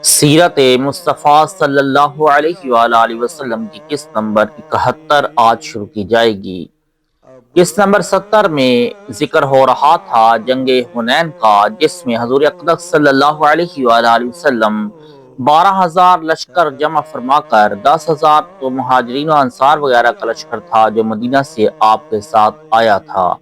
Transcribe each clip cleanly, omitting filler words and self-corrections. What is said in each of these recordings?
سیرت مصطفیٰ صلی اللہ علیہ وآلہ وسلم کی قسط نمبر 71 آج شروع کی جائے گی۔ قسط نمبر 70 میں ذکر ہو رہا تھا جنگ حنین کا، جس میں حضور اقدس صلی اللہ علیہ وآلہ وسلم 12,000 لشکر جمع فرما کر 10,000 تو مہاجرین و انصار وغیرہ کا لشکر تھا جو مدینہ سے آپ کے ساتھ آیا تھا،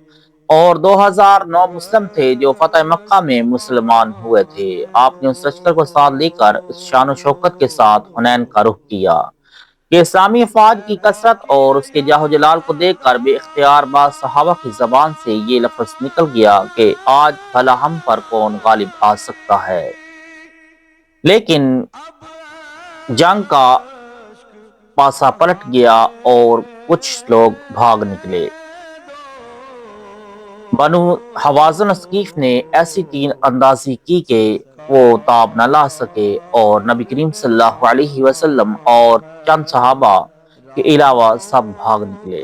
اور 2,009 مسلم تھے جو فتح مکہ میں مسلمان ہوئے تھے۔ آپ نے اس لشکر کو ساتھ لے کر اس شان و شوکت کے ساتھ حنین کا رخ کیا کہ اسلامی افواج کی کثرت اور اس کے جاہ و جلال کو دیکھ کر بے اختیار بعض صحابہ کی زبان سے یہ لفظ نکل گیا کہ آج بھلا ہم پر کون غالب آ سکتا ہے۔ لیکن جنگ کا پاسا پلٹ گیا اور کچھ لوگ بھاگ نکلے۔ بنو حوازن و ثقیف نے ایسی تین اندازی کی کہ وہ تاب نہ لا سکے اور نبی کریم صلی اللہ علیہ وسلم اور چند صحابہ کے علاوہ سب بھاگ نکلے۔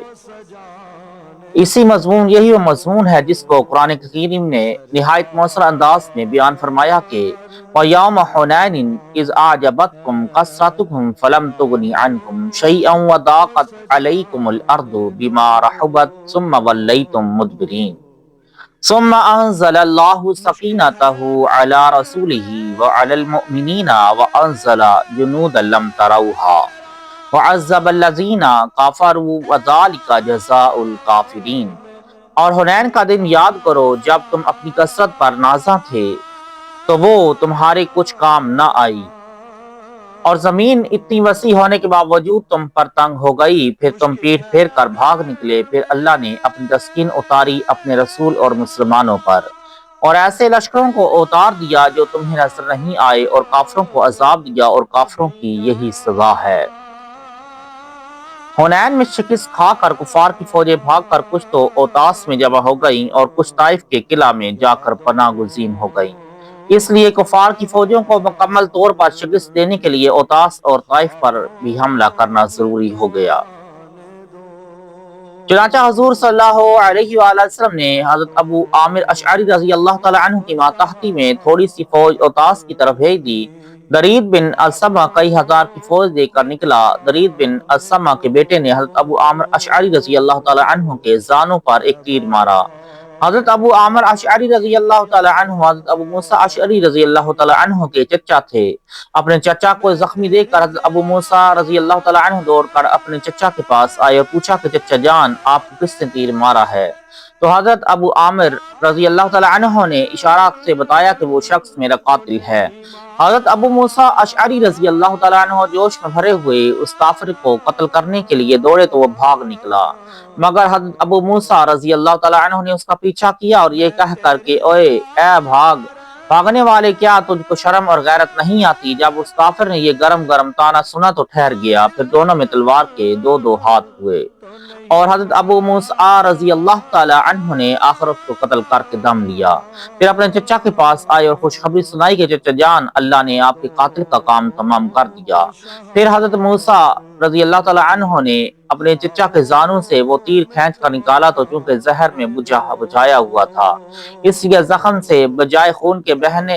یہی وہ مضمون ہے جس کو قرآن کریم نے نہایت مؤثر انداز میں بیان فرمایا کہ وَيَوْمَ حُنَيْنٍ إِذْ أَعْجَبَتْكُمْ كَثْرَتُكُمْ فَلَمْ تُغْنِ عَنْكُمْ شَيْئًا وَضَاقَتْ عَلَيْكُمُ الْأَرْضُ بِمَا رَحُبَتْ ثُمَّ وَلَّيْتُمْ مُدْبِرِينَ ثم انزل الله سكينته على رسوله وعلى المؤمنين وانزل جنودا لم تروها وعذب الذين كفروا وذلك جزاء الكافرين۔ اور حنین کا دن یاد کرو جب تم اپنی کثرت پر نازاں تھے تو وہ تمہارے کچھ کام نہ آئی، اور زمین اتنی وسیع ہونے کے باوجود تم پر تنگ ہو گئی، پھر تم پیٹ پھیر کر بھاگ نکلے، پھر اللہ نے اپنی تسکین اتاری اپنے رسول اور مسلمانوں پر، اور ایسے لشکروں کو اتار دیا جو تمہیں نظر نہیں آئے، اور کافروں کو عذاب دیا، اور کافروں کی یہی سزا ہے۔ حنین میں شکست کھا کر کفار کی فوجیں بھاگ کر کچھ تو اوطاس میں جمع ہو گئیں اور کچھ طائف کے قلعہ میں جا کر پناہ گزین ہو گئیں۔ اس لیے کفار کی فوجوں کو مکمل طور پر شکست دینے کے لیے اوطاس اور طائف پر بھی حملہ کرنا ضروری ہو گیا۔ چنانچہ حضور صلی اللہ علیہ وآلہ وسلم نے حضرت ابو عامر اشعری رضی اللہ تعالی عنہ کی ماتحتی میں تھوڑی سی فوج اوطاس کی طرف بھیج دی۔ درید بن السمہ کئی ہزار کی فوج لے کر نکلا۔ درید بن السمہ کے بیٹے نے حضرت ابو عامر اشعری رضی اللہ تعالی عنہ کے زانوں پر ایک تیر مارا۔ حضرت ابو عامر اشعری رضی اللہ تعالی عنہ حضرت ابو موسیٰ اشعری رضی اللہ تعالی عنہ کے چچا تھے۔ اپنے چچا کو زخمی دیکھ کر حضرت ابو موسیٰ رضی اللہ تعالی عنہ دوڑ کر اپنے چچا کے پاس آئے اور پوچھا کہ چچا جان آپ کو کس نے تیر مارا ہے؟ تو حضرت ابو عامر رضی اللہ تعالی عنہ نے اشارات سے بتایا کہ وہ شخص میرا قاتل ہے۔ حضرت ابو موسیٰ اشعری رضی اللہ تعالی عنہ جوش میں بھرے ہوئے اس کافر کو قتل کرنے کے لیے دوڑے تو وہ بھاگ نکلا، مگر حضرت ابو موسیٰ رضی اللہ تعالی عنہ نے اس کا پیچھا کیا اور یہ کہہ کر کہ اے بھاگنے والے، کیا تجھ کو شرم اور غیرت نہیں آتی؟ جب اس کافر نے یہ گرم گرم طعنہ سنا تو ٹھہر گیا، پھر دونوں میں تلوار کے دو ہاتھ ہوئے، اور حضرت ابو موسیٰ رضی اللہ تعالی عنہ نے آخر اس کو قتل کر کے دم لیا۔ پھر اپنے چچا کے پاس آئے اور خوشخبری سنائی کہ چچا جان اللہ نے آپ کے قاتل کا کام تمام کر دیا۔ پھر حضرت موسیٰ رضی اللہ تعالی عنہ نے اپنے چچا کے زانوں سے وہ تیر کھینچ کر نکالا تو چونکہ زہر میں بجھایا ہوا تھا اس لیے زخم سے بجائے خون کے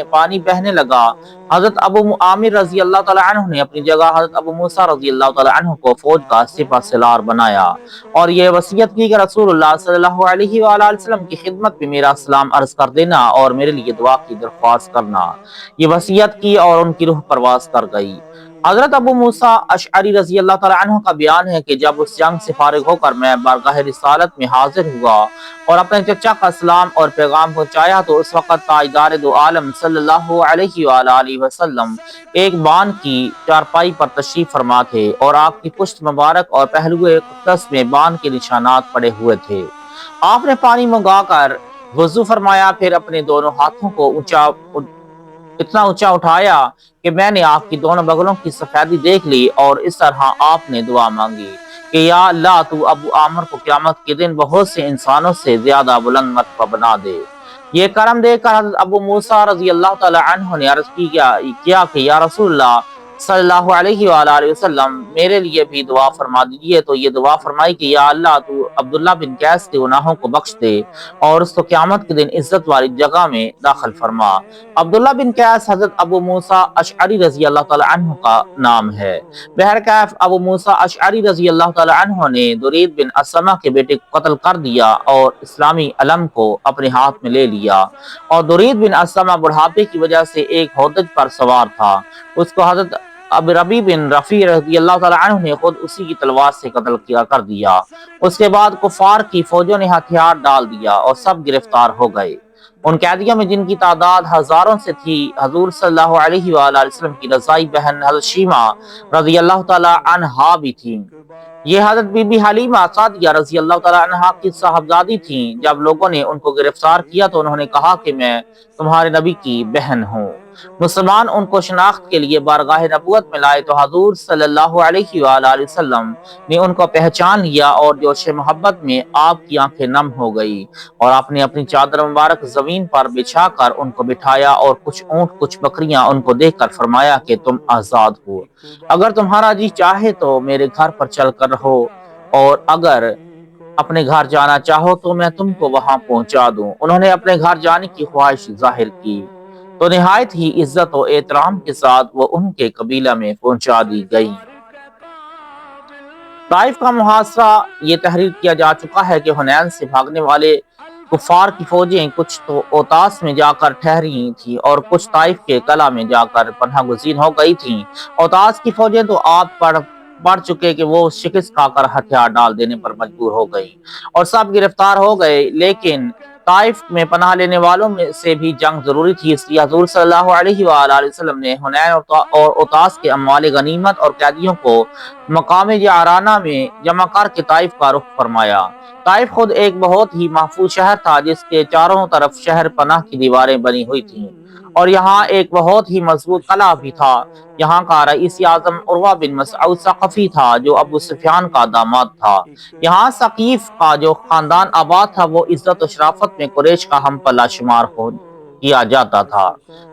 پانی بہنے لگا۔ حضرت ابو عامر رضی اللہ تعالی عنہ نے اپنی جگہ حضرت ابو موسیٰ رضی اللہ تعالی عنہ کو فوج کا سپہ سالار بنایا اور یہ وصیت کی کہ رسول اللہ صلی اللہ علیہ وآلہ وسلم کی خدمت میں میرا سلام عرض کر دینا اور میرے لیے دعا کی درخواست کرنا۔ یہ وصیت کی اور ان کی روح پرواز کر گئی۔ حضرت ابو موسیٰ اشعری رضی اللہ تعالی عنہ کا بیان ہے کہ جب اس جنگ سے فارغ ہو کر میں بارگاہ رسالت میں حاضر ہوا اور اپنے چچا کا سلام اور پیغام پہنچایا تو اس وقت تاجدار دو عالم صلی اللہ علیہ وآلہ وسلم ایک بان کی چارپائی پر تشریف فرما تھے اور آپ کی پشت مبارک اور پہلو اقدس میں بان کے نشانات پڑے ہوئے تھے۔ آپ نے پانی منگا کر وضو فرمایا، پھر اپنے دونوں ہاتھوں کو اتنا اونچا اٹھایا کہ میں نے آپ کی دونوں بغلوں کی سفیدی دیکھ لی، اور اس طرح آپ نے دعا مانگی کہ یا اللہ تو ابو عامر کو قیامت کے دن بہت سے انسانوں سے زیادہ بلند مرتبہ بنا دے۔ یہ کرم دیکھ کر حضرت ابو موسیٰ رضی اللہ تعالی عنہ نے عرض کیا کہ یا رسول اللہ، صلی اللہ علیہ وآلہ وسلم میرے لیے بھی دعا فرما دیجیے، تو یہ دعا فرمائی کہ یا اللہ تو عبداللہ بن قیس کے گناہوں کو بخش دے اور اس کو قیامت کے دن عزت والی جگہ میں داخل فرما۔ عبداللہ بن قیس حضرت ابو موسیٰ اشعری رضی اللہ تعالی عنہ کا نام ہے۔ بہرکیف ابو موسیٰ اشعری رضی اللہ تعالی عنہ نے درید بن اسمہ کے بیٹے کو قتل کر دیا اور اسلامی علم کو اپنے ہاتھ میں لے لیا، اور درید بن اسمہ بڑھاپے کی وجہ سے ایک ہودج پر سوار تھا، اس کو حضرت اب ربی بن رفیع رضی اللہ تعالی عنہ نے خود اسی کی تلوار سے قتل کر دیا۔ اس کے بعد کفار کی فوجوں نے ہتھیار ڈال دیا اور سب گرفتار ہو گئے۔ ان قیدیوں میں جن کی تعداد ہزاروں سے تھی، حضور صلی اللہ علیہ وآلہ وسلم کی رضائی بہن حضرت شیمہ رضی اللہ تعالی عنہا بھی تھیں۔ یہ حضرت بی بی حلیمہ سعدیہ رضی اللہ تعالی عنہا کی صاحبزادی تھیں۔ جب لوگوں نے ان کو گرفتار کیا تو انہوں نے کہا کہ میں تمہارے نبی کی بہن ہوں۔ مسلمان ان کو شناخت کے لیے بارگاہ نبوت میں لائے تو حضور صلی اللہ علیہ وآلہ وسلم نے ان کو پہچان لیا اور جوش محبت میں آپ کی آنکھیں نم ہو گئی، اور آپ نے اپنی چادر مبارک زمین پر بچھا کر ان کو بٹھایا اور کچھ اونٹ کچھ بکریاں ان کو دے کر فرمایا کہ تم آزاد ہو، اگر تمہارا جی چاہے تو میرے گھر پر چل کر رہو، اور اگر اپنے گھر جانا چاہو تو میں تم کو وہاں پہنچا دوں۔ انہوں نے اپنے گھر جانے کی خواہش ظاہر کی تو نہایت ہی عزت و احترام کے ساتھ وہ ان کے قبیلہ میں پہنچا دی گئی۔ طائف کا محاصرہ یہ تحریر کیا جا چکا ہے کہ حنین سے بھاگنے والے کفار کی فوجیں کچھ تو اوتاس میں جا کر ٹھہری تھیں اور کچھ طائف کے قلعہ میں جا کر پناہ گزین ہو گئی تھیں۔ اوتاس کی فوجیں تو آپ پڑ چکے کہ وہ شکست کھا کر ہتھیار ڈال دینے پر مجبور ہو گئی اور سب گرفتار ہو گئے، لیکن طائف میں پناہ لینے والوں میں سے بھی جنگ ضروری تھی، اس لیے حضور صلی اللہ علیہ وآلہ وسلم نے حنین اور اوتاس کے اموال غنیمت اور قیدیوں کو مقام جعرانہ میں جمع کر کے طائف کا رخ فرمایا۔ طائف خود ایک بہت ہی محفوظ شہر تھا جس کے چاروں طرف شہر پناہ کی دیواریں بنی ہوئی تھیں، اور یہاں ایک بہت ہی مضبوط قلعہ بھی تھا۔ یہاں کا رئیس اعظم عروہ بن مسعود ثقفی تھا جو ابو سفیان کا داماد تھا۔ یہاں ثقیف کا جو خاندان آباد تھا وہ عزت و شرافت میں قریش کا ہم پلہ شمار کیا جاتا تھا۔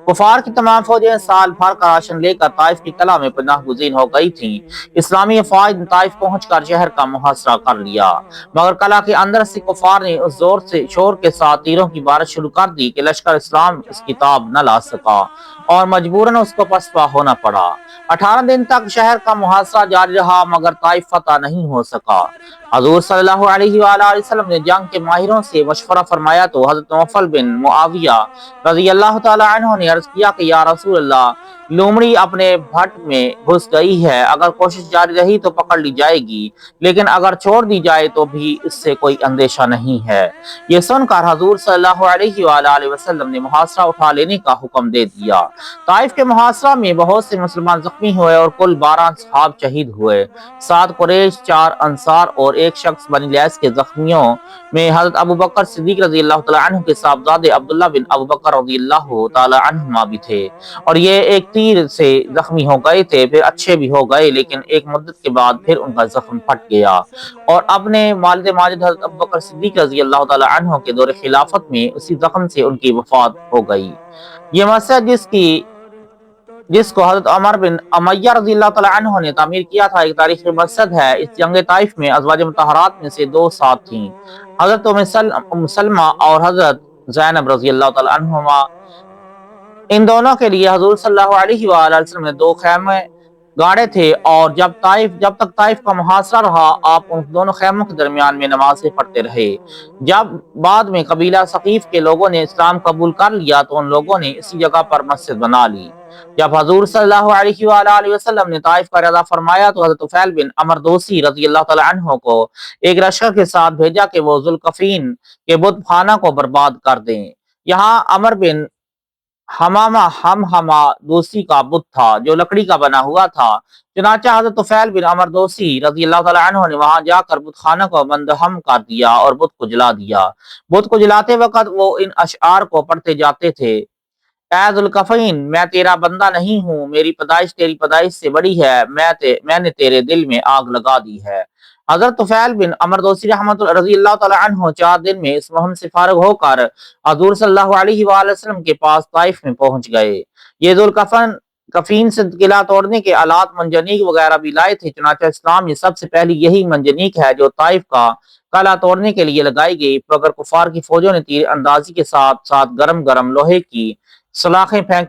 کفار کی تمام فوجیں سال بھر کا راشن لے کر طائف کی قلعہ میں پناہ گزین ہو گئی تھیں۔ اسلامی افواج نے طائف پہنچ کر شہر کا محاصرہ کر لیا، مگر قلعہ کے اندر سے کفار نے اس شور کے ساتھ تیروں کی بارش شروع کر دی کہ لشکر اسلام اس کی تاب نہ لا سکا اور مجبوراً اس کو پسپا ہونا پڑا۔ 18 دن تک شہر کا محاصرہ جاری رہا مگر طائف فتح نہیں ہو سکا۔ حضور صلی اللہ علیہ وآلہ وسلم نے جنگ کے ماہروں سے مشورہ فرمایا تو حضرت نوفل بن معاویہ رضی اللہ تعالی عنہ نے عرض کیا کہ یا رسول اللہ، لومڑی اپنے بھٹ میں گھس گئی ہے، اگر کوشش جاری رہی تو پکڑ لی جائے گی، لیکن اگر چھوڑ دی جائے تو بھی اس سے کوئی اندیشہ نہیں ہے۔ یہ سن کر حضور صلی اللہ علیہ وآلہ وسلم نے محاصرہ اٹھا لینے کا حکم دے دیا۔ طائف کے محاصرہ میں بہت سے مسلمان زخمی ہوئے اور کل 12 صحاب شہید ہوئے۔ 7 قریش، 4 انصار اور 1 شخص بنی لیس کے زخمیوں میں حضرت ابو بکر صدیق رضی اللہ تعالی عنہ کے صاحبزادے عبداللہ بن ابو بکر رضی اللہ تعالی عنہما بھی تھے، اور یہ ایک تیر سے زخمی ہو گئے تھے، پھر اچھے بھی ہو گئے، لیکن ایک مدت کے بعد پھر ان کا زخم پھٹ گیا اور اپنے والد ماجد حضرت ابو بکر صدیق رضی اللہ تعالی عنہ کے دور خلافت میں اسی زخم سے ان کی وفات ہو گئی۔ یہ مسجد جس کو حضرت عمر بن امیہ رضی اللہ تعالی عنہ نے تعمیر کیا تھا، ایک تاریخی مسجد ہے۔ اس جنگ طائف میں ازواج مطہرات میں سے 2 ساتھ تھیں، حضرت ام سلمہ اور حضرت زینب رضی اللہ تعالی عنہما۔ ان دونوں کے لیے حضور صلی اللہ علیہ وآلہ وسلم نے 2 خیمے گاڑے تھے، اور جب تک طائف کا محاصرہ رہا آپ ان دونوں خیموں کے درمیان میں نمازیں پڑھتے رہے۔ جب بعد میں قبیلہ ثقیف کے لوگوں نے اسلام قبول کر لیا تو ان لوگوں نے اسی جگہ پر مسجد بنا لی۔ جب حضور صلی اللہ علیہ وآلہ وسلم نے طائف کا ارادہ فرمایا تو حضرت طفیل بن عمر دوسی رضی اللہ تعالی عنہ کو ایک لشکر کے ساتھ بھیجا کہ وہ ذوالقفین کے بت خانہ کو برباد کر دیں۔ یہاں عمر بن ہمامہ دوسی کا بت تھا جو لکڑی کا بنا ہوا تھا، چنانچہ حضرت طفیل بن عمر دوسی رضی اللہ تعالی عنہ نے وہاں جا کر بت خانہ کو مندہم کر دیا اور بت کو جلا دیا۔ بت کو جلاتے وقت وہ ان اشعار کو پڑھتے جاتے تھے: اے ذوالقفین، میں تیرا بندہ نہیں ہوں، میری پیدائش تیری پیدائش سے بڑی ہے، میں نے تیرے دل میں آگ لگا دی ہے۔ حضرت طفیل بن عمر دوسی رضی اللہ تعالی عنہ 4 دن میں اس مہم سے فارغ ہو کر حضور صلی اللہ علیہ وآلہ وسلم کے پاس طائف میں پہنچ گئے۔ یہ ذوالقفین کفین سے قلعہ توڑنے کے آلات منجنیق وغیرہ بھی لائے تھے۔ چنانچہ اسلام میں سب سے پہلی یہی منجنیق ہے جو طائف کا قلعہ توڑنے کے لیے لگائی گئی، مگر کفار کی فوجوں نے تیر اندازی کے ساتھ ساتھ گرم گرم لوہے کی سلاخیں پھینکی